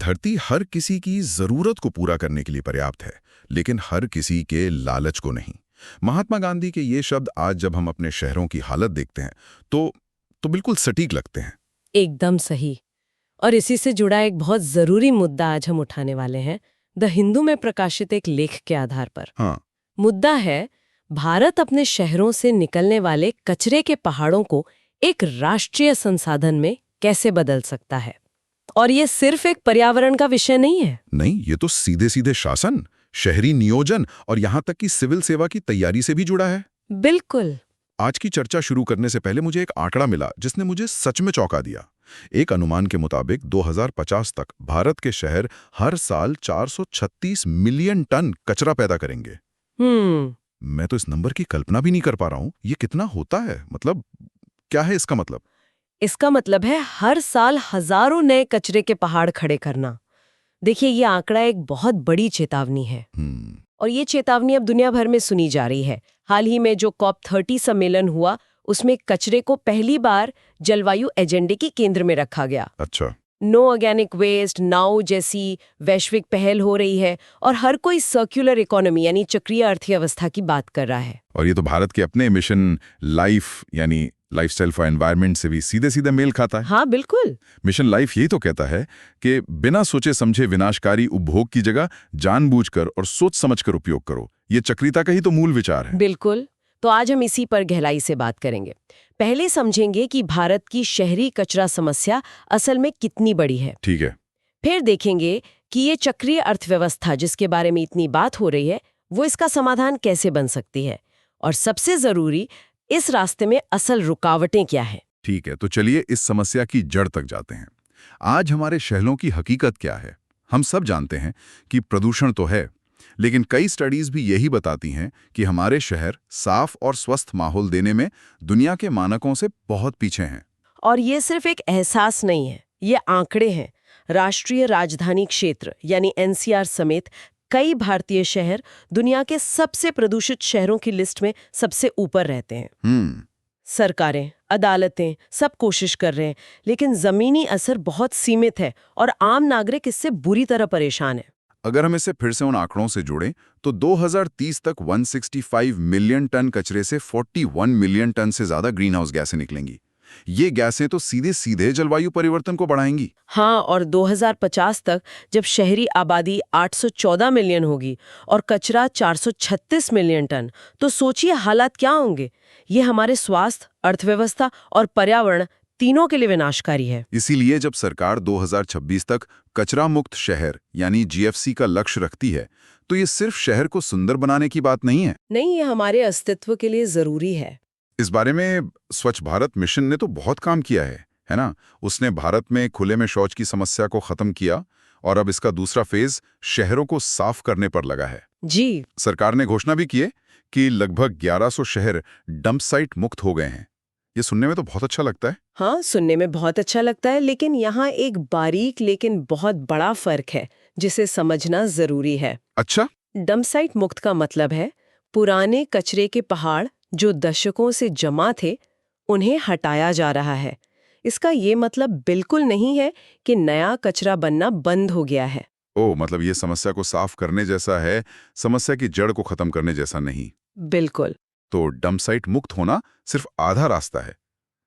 धरती हर किसी की जरूरत को पूरा करने के लिए पर्याप्त है, लेकिन हर किसी के लालच को नहीं। महात्मा गांधी के ये शब्द आज जब हम अपने शहरों की हालत देखते हैं तो बिल्कुल सटीक लगते हैं। एकदम सही। और इसी से जुड़ा एक बहुत जरूरी मुद्दा आज हम उठाने वाले हैं, द हिंदू में प्रकाशित एक लेख के आधार पर। हाँ। मुद्दा है, भारत अपने शहरों से निकलने वाले कचरे के पहाड़ों को एक राष्ट्रीय संसाधन में कैसे बदल सकता है। और ये सिर्फ एक पर्यावरण का विषय नहीं है। नहीं, ये तो सीधे सीधे शासन, शहरी नियोजन और यहाँ तक कि सिविल सेवा की तैयारी से भी जुड़ा है। बिल्कुल। आज की चर्चा शुरू करने से पहले मुझे एक आंकड़ा मिला जिसने मुझे सच में चौंका दिया। एक अनुमान के मुताबिक 2050 तक भारत के शहर हर साल 436 मिलियन टन कचरा पैदा करेंगे। मैं तो इस नंबर की कल्पना भी नहीं कर पा रहा हूं। ये कितना होता है? मतलब क्या है इसका मतलब? इसका मतलब है हर साल हजारों नए कचरे के पहाड़ खड़े करना। देखिए, ये आंकड़ा एक बहुत बड़ी चेतावनी है। और ये चेतावनी अब दुनिया भर में सुनी जा रही है। हाल ही में जो COP30 सम्मेलन हुआ, उसमें कचरे को पहली बार जलवायु एजेंडे के केंद्र में रखा गया। अच्छा। नो ऑर्गेनिक वेस्ट नाउ जैसी वैश्विक पहल हो रही है और हर कोई सर्कुलर इकोनॉमी यानी चक्रीय अर्थव्यवस्था की बात कर रहा है। और ये तो भारत के अपने मिशन लाइफ यानी लाइफस्टाइल फॉर एनवायरनमेंट से भी सीधे सीधे मेल खाता है। हाँ, बिल्कुल। मिशन लाइफ यही तो कहता है कि बिना सोचे समझे विनाशकारी उपभोग की जगह जानबूझकर और सोच समझकर उपयोग करो। ये चक्रिता का ही तो मूल विचार है। बिल्कुल। तो आज हम इसी पर गहराई से बात करेंगे। पहले समझेंगे कि भारत की शहरी कचरा समस्या असल में कितनी बड़ी है। ठीक है। फिर देखेंगे कि ये चक्रीय अर्थव्यवस्था जिसके बारे में इतनी बात हो रही है, वो इसका समाधान कैसे बन सकती है। और सबसे जरूरी, इस रास्ते में असल रुकावटें क्या हैं। ठीक है, तो चलिए इस समस्या की जड़ तक जाते हैं। आज हमारे शहरों की हकीकत क्या है? हम सब जानते हैं कि प्रदूषण तो है, लेकिन कई स्टडीज भी यही बताती हैं कि हमारे शहर साफ और स्वस्थ माहौल देने में दुनिया के मानकों से बहुत पीछे हैं। और ये सिर्फ एक एहसास नहीं है, ये आंकड़े हैं। राष्ट्रीय राजधानी क्षेत्र यानी NCR समेत कई भारतीय शहर दुनिया के सबसे प्रदूषित शहरों की लिस्ट में सबसे ऊपर रहते हैं। सरकारें, अदालतें सब कोशिश कर रहे हैं, लेकिन जमीनी असर बहुत सीमित है और आम नागरिक इससे बुरी तरह परेशान है। अगर हम इसे फिर से उन आंकड़ों से जोड़ें तो 2030 तक 165 मिलियन टन कचरे से 41 मिलियन टन से ज्यादा ग्रीन हाउस गैसें निकलेंगी। ये गैसें तो सीधे सीधे जलवायु परिवर्तन को बढ़ाएंगी। हाँ, और 2050 तक जब शहरी आबादी 814 मिलियन होगी और कचरा 436 मिलियन टन, तो सोचिए हालात क्या होंगे। ये हमारे स्वास्थ्य, अर्थव्यवस्था और पर्यावरण तीनों के लिए विनाशकारी है। इसीलिए जब सरकार 2026 तक कचरा मुक्त शहर यानी GFC का लक्ष्य रखती है, तो ये सिर्फ शहर को सुंदर बनाने की बात नहीं है। नहीं, ये हमारे अस्तित्व के लिए जरूरी है। इस बारे में स्वच्छ भारत मिशन ने तो बहुत काम किया है ना? उसने भारत में खुले में शौच की समस्या को खत्म किया और अब इसका दूसरा फेज शहरों को साफ करने पर लगा है। जी। सरकार ने घोषणा भी की है कि लगभग 1100 शहर डंप साइट मुक्त हो गए हैं। ये सुनने में तो बहुत अच्छा लगता है। हाँ, सुनने में बहुत अच्छा लगता है, लेकिन यहाँ एक बारीक लेकिन बहुत बड़ा फर्क है जिसे समझना जरूरी है। अच्छा? डंप साइट मुक्त का मतलब है पुराने कचरे के पहाड़ जो दशकों से जमा थे, उन्हें हटाया जा रहा है। इसका ये मतलब बिल्कुल नहीं है कि नया कचरा बनना बंद हो गया है। ओह, मतलब ये समस्या को साफ करने जैसा है, समस्या की जड़ को खत्म करने जैसा नहीं। बिल्कुल। तो डंप साइट मुक्त होना सिर्फ आधा रास्ता है।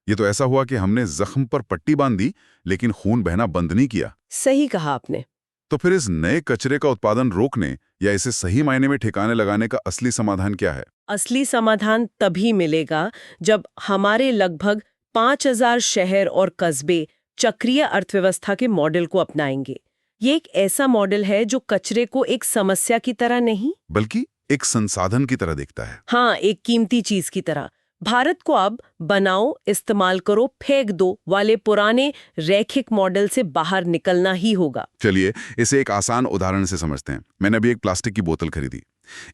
ये तो ऐसा हुआ कि हमने जख्म पर पट्टी बांध दी, लेकिन खून बहना बंद नहीं किया। सही कहा आपने। तो फिर इस नए कचरे का उत्पादन रोकने या इसे सही मायने में ठिकाने लगाने का असली समाधान क्या है? असली समाधान तभी मिलेगा जब हमारे लगभग 5000 शहर और कस्बे चक्रीय अर्थव्यवस्था के मॉडल को अपनाएंगे। ये एक ऐसा मॉडल है जो कचरे को एक समस्या की तरह नहीं, बल्कि एक संसाधन की तरह देखता है। हाँ, एक कीमती चीज की तरह। भारत को अब बनाओ, इस्तेमाल करो, फेंक दो वाले पुराने रैखिक मॉडल से बाहर निकलना ही होगा। चलिए इसे एक आसान उदाहरण से समझते हैं। मैंने अभी एक प्लास्टिक की बोतल खरीदी।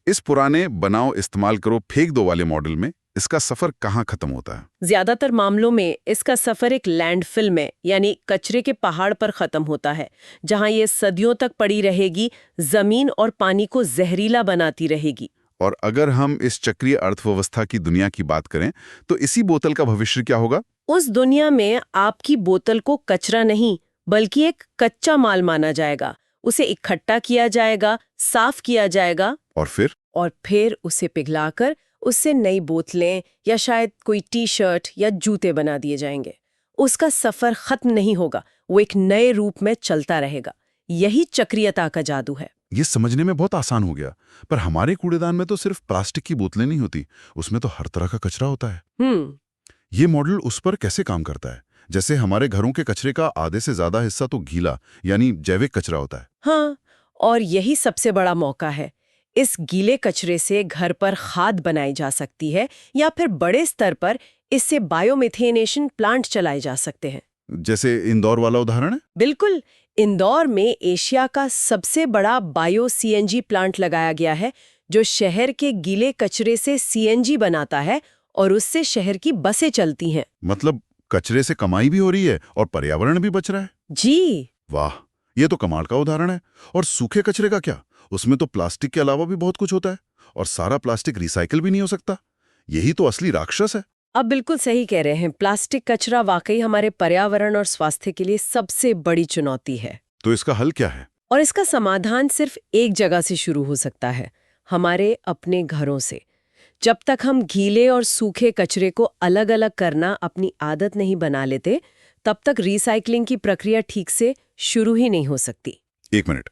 इस पुराने बनाओ, इस्तेमाल करो, फेंक दो वाले मॉडल में इसका सफर कहाँ खत्म होता है? ज्यादातर मामलों में इसका सफर एक लैंडफिल में यानी कचरे के पहाड़ पर खत्म होता है, जहां ये सदियों तक पड़ी रहेगी, जमीन और पानी को जहरीला बनाती रहेगी। और अगर हम इस चक्रीय अर्थव्यवस्था की दुनिया की बात करें तो इसी बोतल का भविष्य क्या होगा? उस दुनिया में आपकी बोतल को कचरा नहीं बल्कि एक कच्चा माल माना जाएगा। उसे इकट्ठा किया जाएगा, साफ किया जाएगा और फिर उसे पिघलाकर उससे नई बोतलें या शायद कोई टी-शर्ट या जूते बना दिए जाएंगे। उसका सफर खत्म नहीं होगा, वो एक नए रूप में चलता रहेगा। यही चक्रीयता का जादू है। ये समझने में बहुत आसान हो गया, पर हमारे कूड़ेदान में तो सिर्फ प्लास्टिक की बोतलें नहीं होती, उसमें तो हर तरह का कचरा होता है। ये मॉडल उस पर कैसे काम करता है? जैसे हमारे घरों के कचरे का आधे से ज्यादा हिस्सा तो गीला यानी जैविक कचरा होता है। हाँ, और यही सबसे बड़ा मौका है। इस गीले कचरे से घर पर खाद बनाई जा सकती है या फिर बड़े स्तर पर इससे बायोमिथेनेशन प्लांट चलाए जा सकते हैं। जैसे इंदौर वाला उदाहरण है। बिल्कुल, इंदौर में एशिया का सबसे बड़ा बायो सीएनजी प्लांट लगाया गया है, जो शहर के गीले कचरे से सीएनजी बनाता है और उससे शहर की बसें चलती हैं। मतलब कचरे से कमाई भी हो रही है और पर्यावरण भी बच रहा है। जी वाह, ये तो कमाल का उदाहरण है। और सूखे कचरे का क्या? उसमें तो प्लास्टिक के अलावा भी बहुत कुछ होता है और सारा प्लास्टिक रिसाइकिल भी नहीं हो सकता। यही तो असली राक्षस है। अब बिल्कुल सही कह रहे हैं, प्लास्टिक कचरा वाकई हमारे पर्यावरण और स्वास्थ्य के लिए सबसे बड़ी चुनौती है। तो इसका हल क्या है? और इसका समाधान सिर्फ एक जगह से शुरू हो सकता है, हमारे अपने घरों से। जब तक हम गीले और सूखे कचरे को अलग अलग करना अपनी आदत नहीं बना लेते, तब तक रिसाइकलिंग की प्रक्रिया ठीक से शुरू ही नहीं हो सकती। एक मिनट,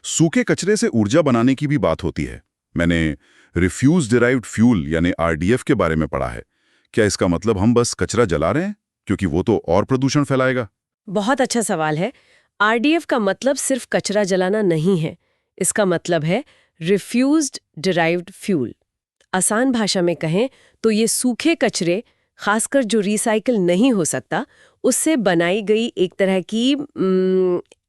सूखे कचरे से ऊर्जा बनाने की भी बात होती है। मैंने रिफ्यूज डिराइव्ड फ्यूल यानी आरडीएफ के बारे में पढ़ा है। क्या इसका मतलब हम बस कचरा जला रहे हैं? क्योंकि वो तो और प्रदूषण फैलाएगा। बहुत अच्छा सवाल है। आरडीएफ का मतलब सिर्फ कचरा जलाना नहीं है। इसका मतलब है रिफ्यूज्ड डिराइव्ड फ्यूल। आसान भाषा में कहें तो ये सूखे कचरे, खासकर जो रिसाइकिल नहीं हो सकता, उससे बनाई गई एक तरह की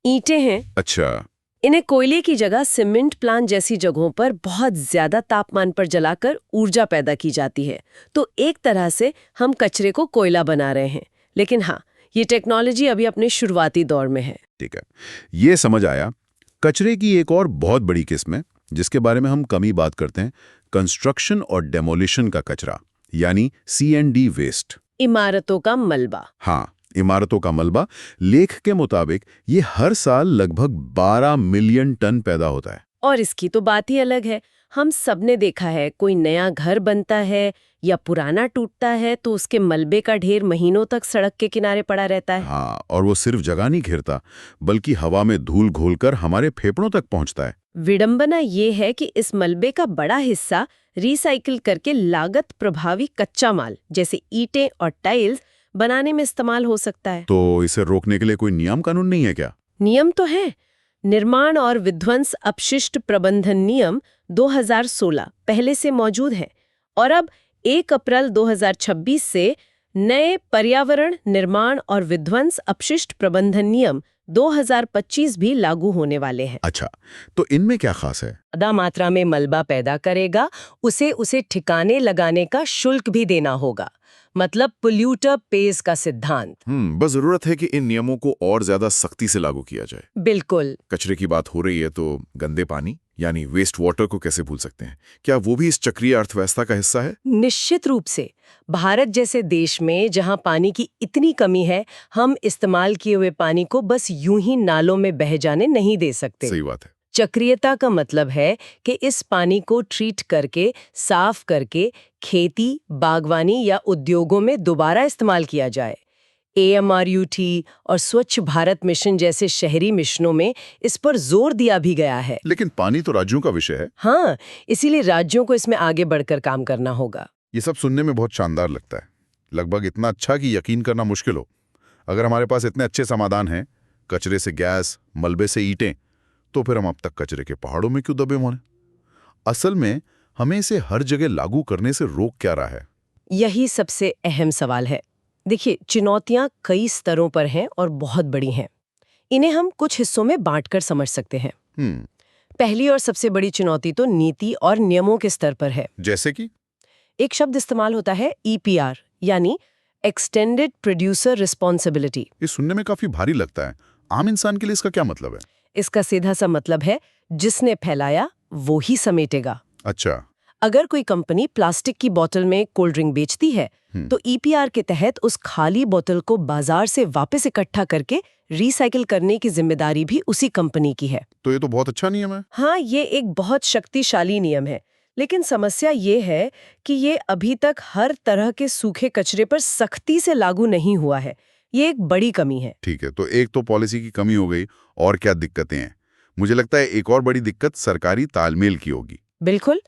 ईंटें हैं। अच्छा। इन्हें कोयले की जगह सीमेंट प्लांट जैसी जगहों पर बहुत ज्यादा तापमान पर जलाकर ऊर्जा पैदा की जाती है। तो एक तरह से हम कचरे को कोयला बना रहे हैं। लेकिन हाँ, ये टेक्नोलॉजी अभी अपने शुरुआती दौर में है। ठीक है, ये समझ आया। कचरे की एक और बहुत बड़ी किस्म है जिसके बारे में हम कम ही बात करते हैं, कंस्ट्रक्शन और डेमोलिशन का कचरा यानी सीएनडी वेस्ट। इमारतों का मलबा। हाँ, इमारतों का मलबा। लेख के मुताबिक ये हर साल लगभग 12 मिलियन टन पैदा होता है। और इसकी तो बात ही अलग है। हम सबने देखा है, कोई नया घर बनता है या पुराना टूटता है तो उसके मलबे का ढेर महीनों तक सड़क के किनारे पड़ा रहता है। हाँ, और वो सिर्फ जगह नहीं घेरता बल्कि हवा में धूल घोलकर हमारे फेफड़ों तक पहुंचता है। विडंबना ये है कि इस मलबे का बड़ा हिस्सा रिसाइकिल करके लागत प्रभावी कच्चा माल जैसे ईंटें और टाइल्स बनाने में इस्तेमाल हो सकता है। तो इसे रोकने के लिए कोई नियम कानून नहीं है क्या? नियम तो है। निर्माण और विध्वंस अपशिष्ट प्रबंधन नियम 2016 पहले से मौजूद है और अब 1 अप्रैल 2026 से नए पर्यावरण निर्माण और विध्वंस अपशिष्ट प्रबंधन नियम 2025 भी लागू होने वाले हैं। अच्छा, तो इनमें क्या खास है? ज्यादा मात्रा में मलबा पैदा करेगा, उसे ठिकाने लगाने का शुल्क भी देना होगा। मतलब पोल्यूटर पेज का सिद्धांत। बस जरूरत है कि इन नियमों को और ज्यादा सख्ती से लागू किया जाए। बिल्कुल। कचरे की बात हो रही है तो गंदे पानी यानी वेस्ट वाटर को कैसे भूल सकते हैं? क्या वो भी इस चक्रीय अर्थव्यवस्था का हिस्सा है? निश्चित रूप से। भारत जैसे देश में जहां पानी की इतनी कमी है, हम इस्तेमाल किए हुए पानी को बस यूं ही नालों में बह जाने नहीं दे सकते। सही बात है। चक्रीयता का मतलब है कि इस पानी को ट्रीट करके, साफ करके खेती, बागवानी या उद्योगों में दोबारा इस्तेमाल किया जाए। AMRUT और स्वच्छ भारत मिशन जैसे शहरी मिशनों में इस पर जोर दिया भी गया है। लेकिन पानी तो राज्यों का विषय है। हाँ, इसीलिए राज्यों को इसमें आगे बढ़कर काम करना होगा। ये सब सुनने में बहुत शानदार लगता है, लगभग इतना अच्छा कि यकीन करना मुश्किल हो। अगर हमारे पास इतने अच्छे समाधान हैं, कचरे से गैस, मलबे से ईंटें, तो फिर हम अब तक कचरे के पहाड़ों में क्यों दबे हुए हैं? असल में हमें इसे हर जगह लागू करने से रोक क्या रहा है? यही सबसे अहम सवाल है। देखिए, चुनौतियां कई स्तरों पर हैं और बहुत बड़ी हैं। इन्हें हम कुछ हिस्सों में बांटकर समझ सकते हैं। पहली और सबसे बड़ी चुनौती तो नीति और नियमों के स्तर पर है। जैसे कि एक शब्द इस्तेमाल होता है EPR यानी एक्सटेंडेड प्रोड्यूसर रिस्पॉन्सिबिलिटी। ये सुनने में काफी भारी लगता है। आम इंसान के लिए इसका क्या मतलब है? इसका सीधा सा मतलब है जिसने फैलाया वो ही समेटेगा। अच्छा। अगर कोई कंपनी प्लास्टिक की बोतल में कोल्ड ड्रिंक बेचती है तो ईपीआर के तहत उस खाली बोतल को बाजार से वापस इकट्ठा करके रिसाइकिल करने की जिम्मेदारी भी उसी कंपनी की है। तो ये तो बहुत अच्छा नियम है। हाँ, ये एक बहुत शक्तिशाली नियम है, लेकिन समस्या ये है कि ये अभी तक हर तरह के सूखे कचरे पर सख्ती से लागू नहीं हुआ है। ये एक बड़ी कमी है। ठीक है, तो एक तो पॉलिसी की कमी हो गई, और क्या दिक्कतें हैं? मुझे लगता है एक और बड़ी दिक्कत सरकारी तालमेल की होगी। बिल्कुल,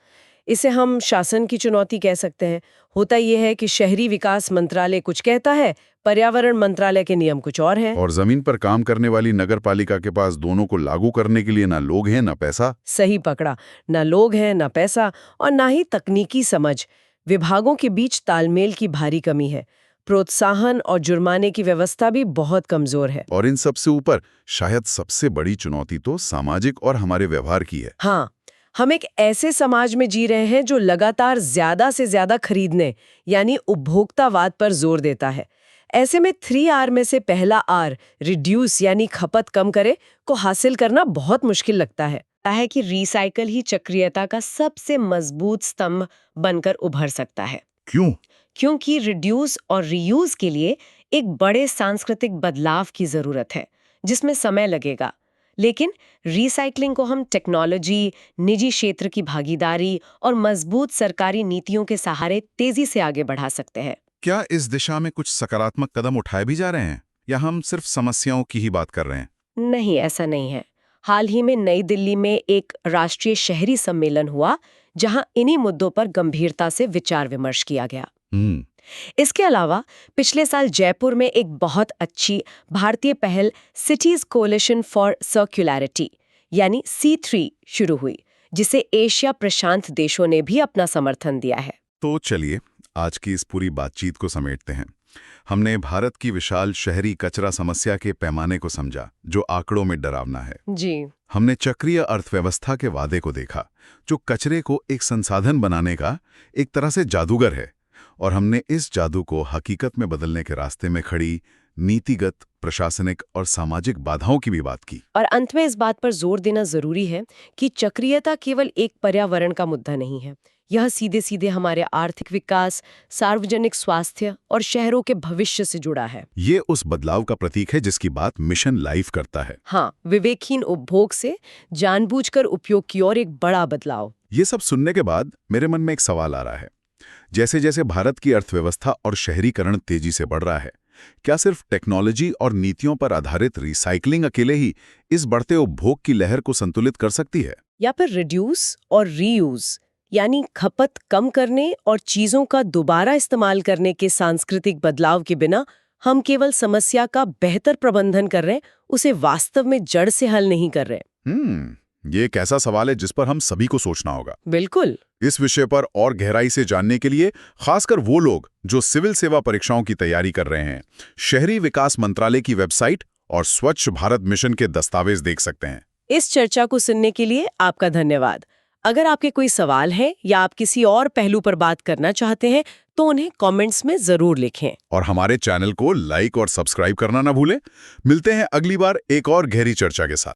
इसे हम शासन की चुनौती कह सकते हैं। होता ये है कि शहरी विकास मंत्रालय कुछ कहता है, पर्यावरण मंत्रालय के नियम कुछ और हैं। और जमीन पर काम करने वाली नगर पालिका के पास दोनों को लागू करने के लिए ना लोग हैं ना पैसा। सही पकड़ा, ना लोग हैं, ना पैसा और ना ही तकनीकी समझ। विभागों के बीच तालमेल की भारी कमी है। प्रोत्साहन और जुर्माने की व्यवस्था भी बहुत कमजोर है। और इन सबसे ऊपर शायद सबसे बड़ी चुनौती तो सामाजिक और हमारे व्यवहार की है। हाँ, हम एक ऐसे समाज में जी रहे हैं जो लगातार ज्यादा से ज्यादा खरीदने यानी उपभोक्तावाद पर जोर देता है। ऐसे में 3R में से पहला R, रिड्यूस यानी खपत कम करे, को हासिल करना बहुत मुश्किल लगता है कि रिसाइकल ही चक्रीयता का सबसे मजबूत स्तंभ बनकर उभर सकता है। क्यों? क्योंकि रिड्यूस और रीयूज के लिए एक बड़े सांस्कृतिक बदलाव की जरूरत है, जिसमें समय लगेगा। लेकिन रिसाइकलिंग को हम टेक्नोलॉजी, निजी क्षेत्र की भागीदारी और मजबूत सरकारी नीतियों के सहारे तेजी से आगे बढ़ा सकते हैं। क्या इस दिशा में कुछ सकारात्मक कदम उठाए भी जा रहे हैं, या हम सिर्फ समस्याओं की ही बात कर रहे हैं? नहीं, ऐसा नहीं है। हाल ही में नई दिल्ली में एक राष्ट्रीय शहरी सम्मेलन हुआ, जहां इन्हीं मुद्दों पर गंभीरता से विचार विमर्श किया गया। इसके अलावा पिछले साल जयपुर में एक बहुत अच्छी भारतीय पहल सिटीज कोलिशन फॉर सर्कुलैरिटी यानी C3 शुरू हुई, जिसे एशिया प्रशांत देशों ने भी अपना समर्थन दिया है। तो चलिए आज की इस पूरी बातचीत को समेटते हैं। हमने भारत की विशाल शहरी कचरा समस्या के पैमाने को समझा, जो आंकड़ों में डरावना है। जी, हमने चक्रीय अर्थव्यवस्था के वादे को देखा, जो कचरे को एक संसाधन बनाने का एक तरह से जादूगर है। और हमने इस जादू को हकीकत में बदलने के रास्ते में खड़ी नीतिगत, प्रशासनिक और सामाजिक बाधाओं की भी बात की। और अंत में इस बात पर जोर देना जरूरी है कि चक्रीयता केवल एक पर्यावरण का मुद्दा नहीं है। यह सीधे सीधे हमारे आर्थिक विकास, सार्वजनिक स्वास्थ्य और शहरों के भविष्य से जुड़ा है। ये उस बदलाव का प्रतीक है जिसकी बात मिशन लाइफ करता है। हाँ, विवेकहीन उपभोग से जानबूझकर उपयोग की ओर एक बड़ा बदलाव। ये सब सुनने के बाद मेरे मन में एक सवाल आ रहा है। जैसे जैसे भारत की अर्थव्यवस्था और शहरीकरण तेजी से बढ़ रहा है, क्या सिर्फ टेक्नोलॉजी और नीतियों पर आधारित रिसाइकलिंग अकेले ही इस बढ़ते उपभोग की लहर को संतुलित कर सकती है? या फिर रिड्यूस और रीयूज यानी खपत कम करने और चीजों का दोबारा इस्तेमाल करने के सांस्कृतिक बदलाव के बिना हम केवल समस्या का बेहतर प्रबंधन कर रहे हैं, उसे वास्तव में जड़ से हल नहीं कर रहे? ये एक ऐसा सवाल है जिस पर हम सभी को सोचना होगा। बिल्कुल। इस विषय पर और गहराई से जानने के लिए खासकर वो लोग जो सिविल सेवा परीक्षाओं की तैयारी कर रहे हैं, शहरी विकास मंत्रालय की वेबसाइट और स्वच्छ भारत मिशन के दस्तावेज देख सकते हैं। इस चर्चा को सुनने के लिए आपका धन्यवाद। अगर आपके कोई सवाल है या आप किसी और पहलू पर बात करना चाहते हैं तो उन्हें कमेंट्स में जरूर लिखें। और हमारे चैनल को लाइक और सब्सक्राइब करना ना भूलें। मिलते हैं अगली बार एक और गहरी चर्चा के साथ।